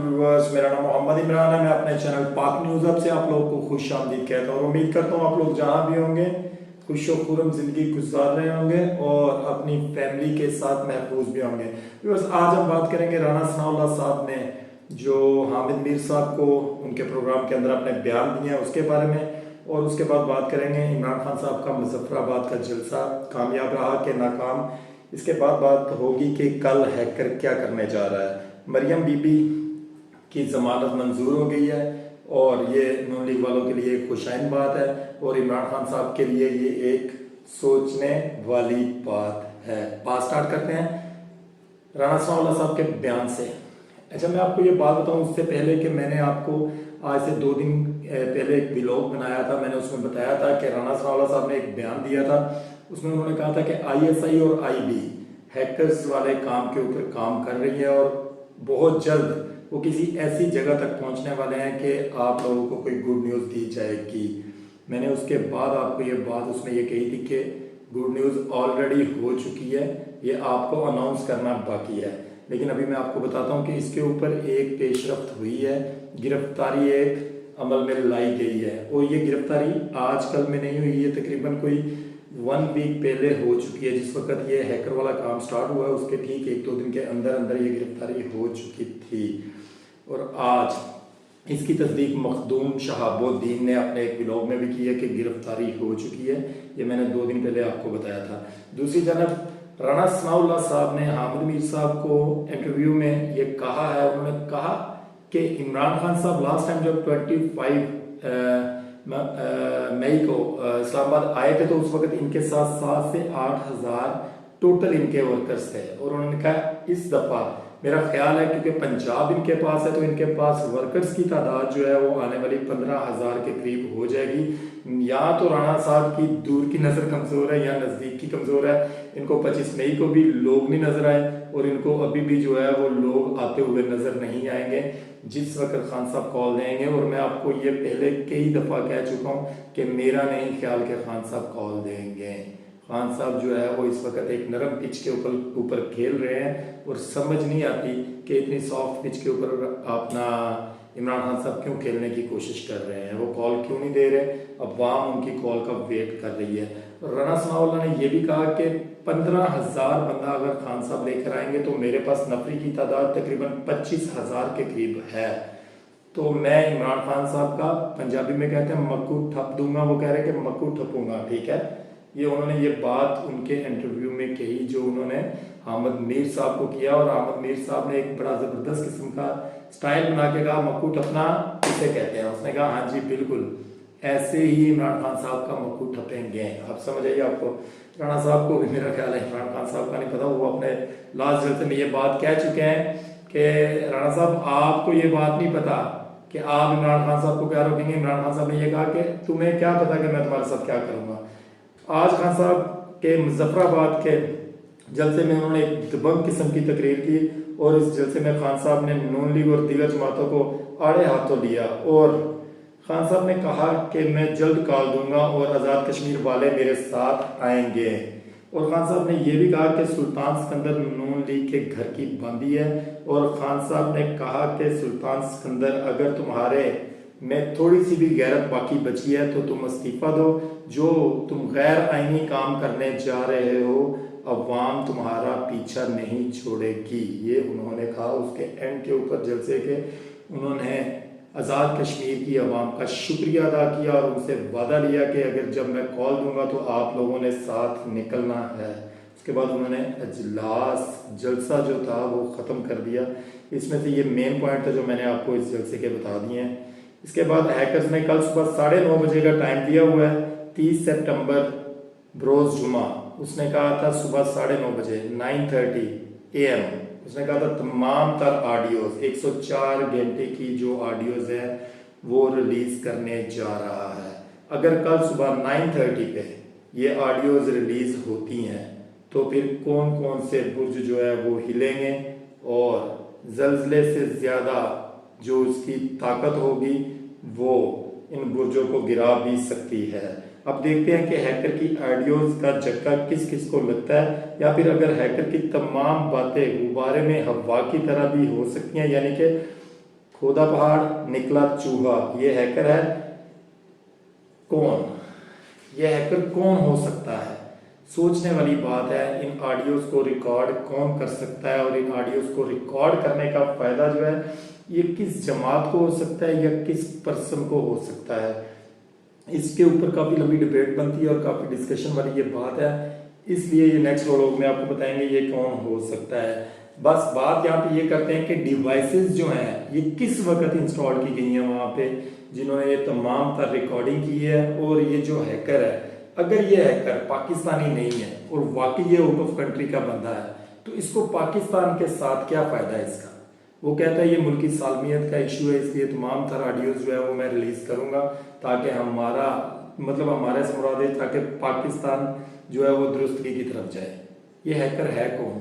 Viewers, मेरा नाम मोहम्मद इमरान है। मैं अपने चैनल पाक न्यूज़ अब से आप लोगों को खुश आमदीद कहता हूँ और उम्मीद करता हूँ आप लोग जहाँ भी होंगे खुश व खुर्रम जिंदगी गुजार रहे होंगे और अपनी फैमिली के साथ महफूज भी होंगे। व्यूवर्स, आज हम बात करेंगे राणा सनाउल्लाह साहब ने जो हामिद मीर साहब को उनके प्रोग्राम के अंदर अपने बयान दिए हैं उसके बारे में, और उसके बाद बात करेंगे इमरान खान साहब का मुजफ्फराबाद का जलसा कामयाब रहा कि नाकाम। इसके बाद बात होगी कि कल हैकर क्या करने जा रहा है। मरियम बीबी की जमानत मंजूर हो गई है और ये नून लीग वालों के लिए एक खुशाइन बात है और इमरान खान साहब के लिए ये एक सोचने वाली बात है। बात स्टार्ट करते हैं राणा सनाउल्लाह साहब के बयान से। अच्छा, मैं आपको ये बात बताऊं उससे पहले कि मैंने आपको आज से 2 दिन पहले एक व्लॉग बनाया था। मैंने उसमें बताया था कि राणा सनाउल्लाह साहब ने एक बयान दिया था। उसमें उन्होंने कहा था कि आईएसआई और आईबी हैकर्स वाले काम के ऊपर काम कर रही है और बहुत जल्द वो किसी ऐसी जगह तक पहुंचने वाले हैं कि आप लोगों को कोई गुड न्यूज़ दी जाएगी। मैंने उसके बाद आपको ये बात उसमें ये कही थी कि गुड न्यूज़ ऑलरेडी हो चुकी है, ये आपको अनाउंस करना बाकी है। लेकिन अभी मैं आपको बताता हूँ कि इसके ऊपर एक पेशरफ्त हुई है, गिरफ्तारी एक अमल में लाई गई है और ये गिरफ्तारी आजकल में नहीं हुई है, तकरीबन कोई 1 वीक पहले हो चुकी है। जिस वक्त ये हैकर वाला काम स्टार्ट हुआ है उसके ठीक 1-2 दिन के अंदर अंदर ये गिरफ्तारी हो चुकी थी और आज इसकी तस्दीक मखदूम शहाबुद्दीन ने अपने एक ब्लॉग में भी की है कि गिरफ्तारी हो चुकी है। ये मैंने 2 दिन पहले आपको बताया था। दूसरी जानब राणा सनाउल्लाह साहब ने हामिद मीर साहब को इंटरव्यू में ये कहा है, उन्होंने कहा कि इमरान खान साहब लास्ट टाइम जब 25 मई को इस्लामाबाद आए थे तो उस वक्त इनके साथ 7 से 8 हज़ार टोटल इनके वर्कर्स थे और उन्होंने कहा इस दफ़ा मेरा ख्याल है क्योंकि पंजाब इनके पास है तो इनके पास वर्कर्स की तादाद जो है वो आने वाली 15,000 के करीब हो जाएगी। या तो राणा साहब की दूर की नज़र कमज़ोर है या नज़दीक की कमज़ोर है। इनको 25 मई को भी लोग नहीं नज़र आए और इनको अभी भी जो है वो लोग आते हुए नज़र नहीं आएंगे जिस वक्त खान साहब कॉल देंगे। और मैं आपको ये पहले कई दफ़ा कह चुका हूँ कि मेरा नहीं ख्याल कि खान साहब कॉल देंगे। खान साहब जो है वो इस वक्त एक नरम पिच के ऊपर खेल रहे हैं और समझ नहीं आती कि इतनी सॉफ्ट पिच के ऊपर अपना इमरान खान साहब क्यों खेलने की कोशिश कर रहे हैं, वो कॉल क्यों नहीं दे रहे। अवाम उनकी कॉल का वेट कर रही है। राणा सनाउल्लाह ने यह भी कहा कि 15,000 बंदा अगर खान साहब लेकर आएंगे तो मेरे पास नफरी की तादाद तकरीबन 25,000 के करीब है, तो मैं इमरान खान साहब का पंजाबी में कहते हैं मक्कू ठप दूंगा, वो कह रहे हैं कि मक्कू ठपूंगा। ठीक है, ये उन्होंने ये बात उनके इंटरव्यू में कही जो उन्होंने हामिद मीर साहब को किया और हामिद मीर साहब ने एक बड़ा ज़बरदस्त किस्म का स्टाइल बना के कहा मक्कू ठपना किसे कहते हैं। उसने कहा हाँ जी बिल्कुल ऐसे ही इमरान खान साहब का मक्कू ठपेंगे। आप समझ आइए। आपको राणा साहब को भी मेरा ख्याल है इमरान खान साहब का नहीं पता, वो अपने लास्ट जलसे में ये बात कह चुके हैं कि राणा साहब आपको ये बात नहीं पता कि आप इमरान खान साहब को क्या रोकेंगे। इमरान खान साहब ने यह कहा कि तुम्हें क्या पता कि मैं तुम्हारे साथ क्या करूँगा। आज खान साहब के मुजफ्फराबाद के जलसे में उन्होंने एक दबंग किस्म की तकरीर की और इस जलसे में खान साहब ने नून लीग और दीगर जमातों को आड़े हाथों लिया और खान साहब ने कहा कि मैं जल्द कॉल दूंगा और आज़ाद कश्मीर वाले मेरे साथ आएंगे। और खान साहब ने यह भी कहा कि सुल्तान सिकंदर नून लीग के घर की बंदी है और खान साहब ने कहा कि सुल्तान सिकंदर अगर तुम्हारे में थोड़ी सी भी गैरत बाकी बची है तो तुम इस्तीफा दो। जो तुम गैर आईनी काम करने जा रहे हो अवाम तुम्हारा पीछा नहीं छोड़ेगी, ये उन्होंने कहा। उसके एंड के ऊपर जलसे के उन्होंने आज़ाद कश्मीर की अवाम का शुक्रिया अदा किया और उनसे वादा लिया कि अगर जब मैं कॉल दूंगा तो आप लोगों ने साथ निकलना है। उसके बाद उन्होंने अजलास जलसा जो था वो ख़त्म कर दिया। इसमें से ये मेन पॉइंट था जो मैंने आपको इस जलसे के बता दिए हैं। इसके बाद हैकर्स ने कल सुबह 9:30 बजे का टाइम दिया हुआ है, 30 सितंबर बरोज़ जुमा। उसने कहा था सुबह 9:30 बजे 9:30 AM उसने कहा था तमाम तर ऑडियोज 104 घंटे की जो ऑडियोज है वो रिलीज करने जा रहा है। अगर कल सुबह 9:30 पे ये ऑडियोज रिलीज होती हैं तो फिर कौन कौन से बुर्ज जो है वो हिलेंगे और जल्जले से ज़्यादा जो उसकी ताकत होगी वो इन बुर्जों को गिरा भी सकती है। अब देखते हैं कि हैकर की ऑडियोज का झटका किस किस को लगता है, या फिर अगर हैकर की तमाम बातें गुब्बारे में हवा की तरह भी हो सकती हैं, यानी कि खोदा पहाड़ निकला चूहा, ये हैकर है कौन? ये हैकर कौन हो सकता है? सोचने वाली बात है। इन ऑडियोज को रिकॉर्ड कौन कर सकता है और इन ऑडियोज को रिकॉर्ड करने का फायदा जो है ये किस जमात को हो सकता है या किस पर्सन को हो सकता है? इसके ऊपर काफ़ी लंबी डिबेट बनती है और काफ़ी डिस्कशन वाली ये बात है, इसलिए ये नेक्स्ट व्लॉग में आपको बताएंगे ये कौन हो सकता है। बस बात यहाँ पे ये करते हैं कि डिवाइसेस जो हैं ये किस वक्त इंस्टॉल की गई हैं वहाँ पे जिन्होंने ये तमाम तर रिकॉर्डिंग की है। और ये जो हैकर है, अगर ये हैकर पाकिस्तानी नहीं है और वाकई ये आउट ऑफ कंट्री का बंदा है तो इसको पाकिस्तान के साथ क्या फ़ायदा है इसका? वो कहता है ये मुल्की सालमियत का इशू है, इसलिए तमाम तरह ऑडियोज जो है वो मैं रिलीज करूंगा ताकि हमारे से मुराद है ताकि पाकिस्तान जो है वो दुरुस्तगी की तरफ जाए। ये हैकर है कौन?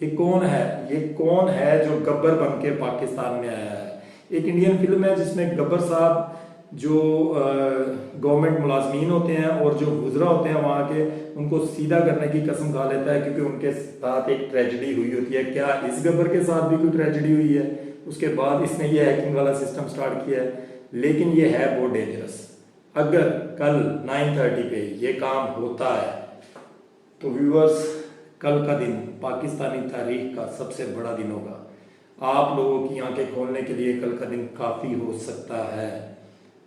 ये कौन है? ये कौन है जो गब्बर बन के पाकिस्तान में आया है? एक इंडियन फिल्म है जिसमें गब्बर साहब जो गवर्नमेंट मुलाजमीन होते हैं और जो गुजरा होते हैं वहाँ के, उनको सीधा करने की कसम खा लेता है क्योंकि उनके साथ एक ट्रेजेडी हुई होती है। क्या इस गब्बर के साथ भी कोई ट्रेजेडी हुई है? उसके बाद इसने ये हैकिंग वाला सिस्टम स्टार्ट किया है, लेकिन ये है बहुत डेंजरस। अगर कल 9:30 पे ये काम होता है तो व्यूअर्स कल का दिन पाकिस्तानी तारीख का सबसे बड़ा दिन होगा। आप लोगों की आंखें खोलने के लिए कल का दिन काफ़ी हो सकता है।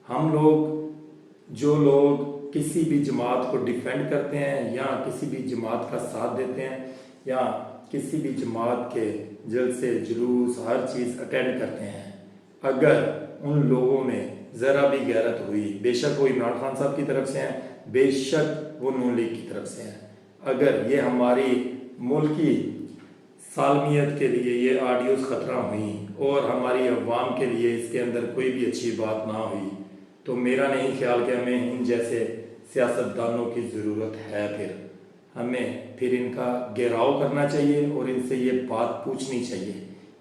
हम लोग जो लोग किसी भी जमात को डिफेंड करते हैं या किसी भी जमात का साथ देते हैं या किसी भी जमात के जलसे जुलूस हर चीज़ अटेंड करते हैं, अगर उन लोगों में ज़रा भी गैरत हुई, बेशक वो इमरान खान साहब की तरफ से हैं, बेशक वो नून लीग की तरफ से हैं, अगर ये हमारी मुल्की सालमियत के लिए ये ऑडियोज ख़तरा हुई और हमारी अवाम के लिए इसके अंदर कोई भी अच्छी बात ना हुई तो मेरा नहीं ख्याल कि हमें इन जैसे सियासतदानों की ज़रूरत है। हमें फिर इनका घेराव करना चाहिए और इनसे ये बात पूछनी चाहिए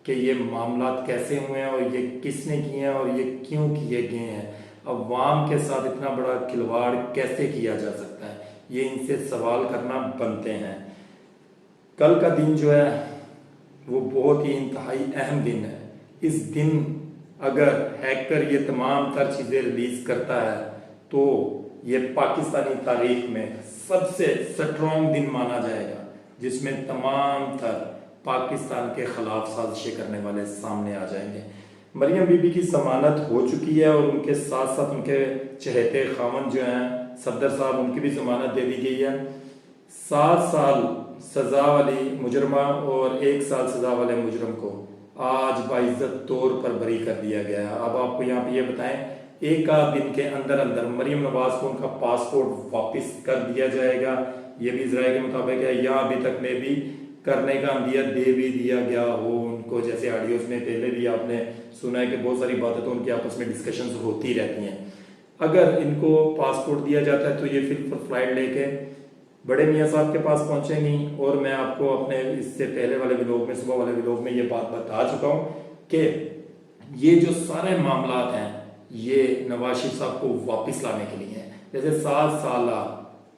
कि ये मामला कैसे हुए हैं और ये किसने किए हैं और ये क्यों किए गए हैं। अवाम के साथ इतना बड़ा खिलवाड़ कैसे किया जा सकता है, ये इनसे सवाल करना बनते हैं। कल का दिन जो है वो बहुत ही इंतहाई अहम दिन है। इस दिन अगर हैकर ये तमाम तर चीज़ें रिलीज करता है तो ये पाकिस्तानी तारीख में सबसे स्ट्रॉन्ग दिन माना जाएगा जिसमें तमाम तर पाकिस्तान के खिलाफ साजिशें करने वाले सामने आ जाएंगे। मरियम बीबी की जमानत हो चुकी है और उनके साथ साथ उनके चहेते खामन जो हैं सफदर साहब, उनकी भी जमानत दे दी गई है। 7 साल सजा वाली मुजरमा और 1 साल सजा वाले मुजरम को आज बाइज्जत तौर पर बरी कर दिया गया है। अब आपको यहाँ पे ये बताएं, एक आध दिन के अंदर अंदर मरियम नवाज को उनका पासपोर्ट वापस कर दिया जाएगा, ये भी इजराइल के मुताबिक है, या अभी तक में भी करने का अंदिया दे भी दिया गया हो उनको। जैसे ऑडियोज में पहले भी आपने सुना है कि बहुत सारी बातें तो उनकी आपस में डिस्कशंस होती रहती हैं। अगर इनको पासपोर्ट दिया जाता है तो ये फिर फ्लाइट लेके बड़े मियाँ साहब के पास पहुंचेंगी। और मैं आपको अपने इससे पहले वाले व्लॉग में, सुबह वाले व्लॉग में ये बात बता चुका हूँ कि ये जो सारे मामलात हैं ये नवाज शरीफ साहब को वापस लाने के लिए हैं। जैसे 7 साल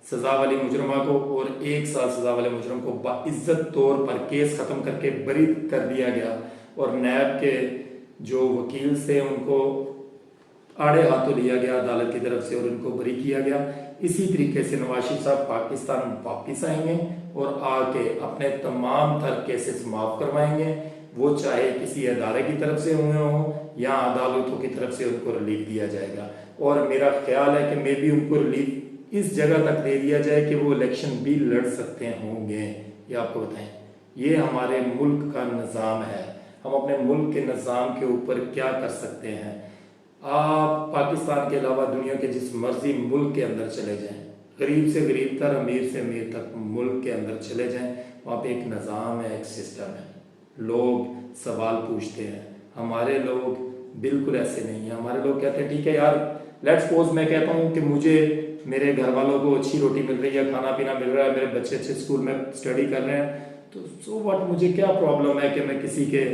सजा वाली मुजरमा को और 1 साल सजा वाले मुजरम को बाइज्जत तौर पर केस खत्म करके बरी कर दिया गया और नैब के जो वकील से उनको आड़े हाथों लिया गया अदालत की तरफ से और उनको बरी किया गया। इसी तरीके से नवाज शरीफ साहब पाकिस्तान वापस आएंगे और आके अपने तमाम तर केसेस माफ करवाएंगे, वो चाहे किसी अदारे की तरफ से हुए हों या अदालतों की तरफ से उनको रिलीफ दिया जाएगा। और मेरा ख्याल है कि मे भी उनको रिलीफ इस जगह तक दे दिया जाए कि वो इलेक्शन भी लड़ सकते होंगे। ये आपको बताएं, ये हमारे मुल्क का निज़ाम है, हम अपने मुल्क के निज़ाम के ऊपर क्या कर सकते हैं। आप पाकिस्तान के अलावा दुनिया के जिस मर्जी मुल्क के अंदर चले जाएं, गरीब से गरीब तक, अमीर से अमीर तक मुल्क के अंदर चले जाएं, वहाँ पे एक निज़ाम है, एक सिस्टम है, लोग सवाल पूछते हैं। हमारे लोग बिल्कुल ऐसे नहीं है। हमारे लोग कहते हैं ठीक है यार, लेट्स सपोज मैं कहता हूँ कि मुझे मेरे घर वालों को अच्छी रोटी मिल रही है, खाना पीना मिल रहा है, मेरे बच्चे अच्छे स्कूल में स्टडी कर रहे हैं, तो सो व्हाट, मुझे क्या प्रॉब्लम है कि मैं किसी के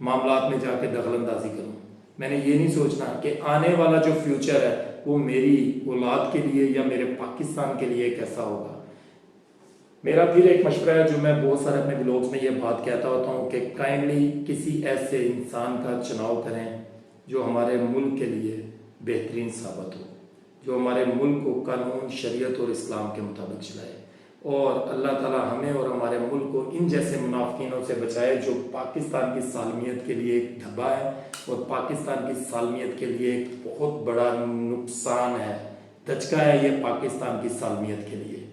मामलात में जाके दखल अंदाजी करूँ। मैंने ये नहीं सोचना कि आने वाला जो फ्यूचर है वो मेरी औलाद के लिए या मेरे पाकिस्तान के लिए कैसा होगा। मेरा फिर एक मशवरा है जो मैं बहुत सारे अपने ब्लॉग्स में ये बात कहता होता हूँ कि काइंडली किसी ऐसे इंसान का चुनाव करें जो हमारे मुल्क के लिए बेहतरीन साबित हो, जो हमारे मुल्क को कानून, शरीयत और इस्लाम के मुताबिक चलाए। और अल्लाह ताला हमें और हमारे मुल्क को इन जैसे मुनाफिकीनों से बचाए जो पाकिस्तान की सालमियत के लिए एक धब्बा है और पाकिस्तान की सालमियत के लिए एक बहुत बड़ा नुकसान है, धचका है ये पाकिस्तान की सालमियत के लिए।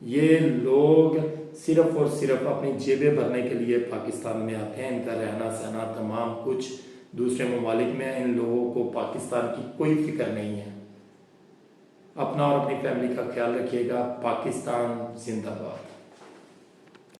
ये लोग सिर्फ और सिर्फ अपनी जेबें भरने के लिए पाकिस्तान में आते हैं। इनका रहना सहना तमाम कुछ दूसरे ममालिक में। इन लोगों को पाकिस्तान की कोई फिक्र नहीं है। अपना और अपनी फैमिली का ख्याल रखिएगा। पाकिस्तान जिंदाबाद।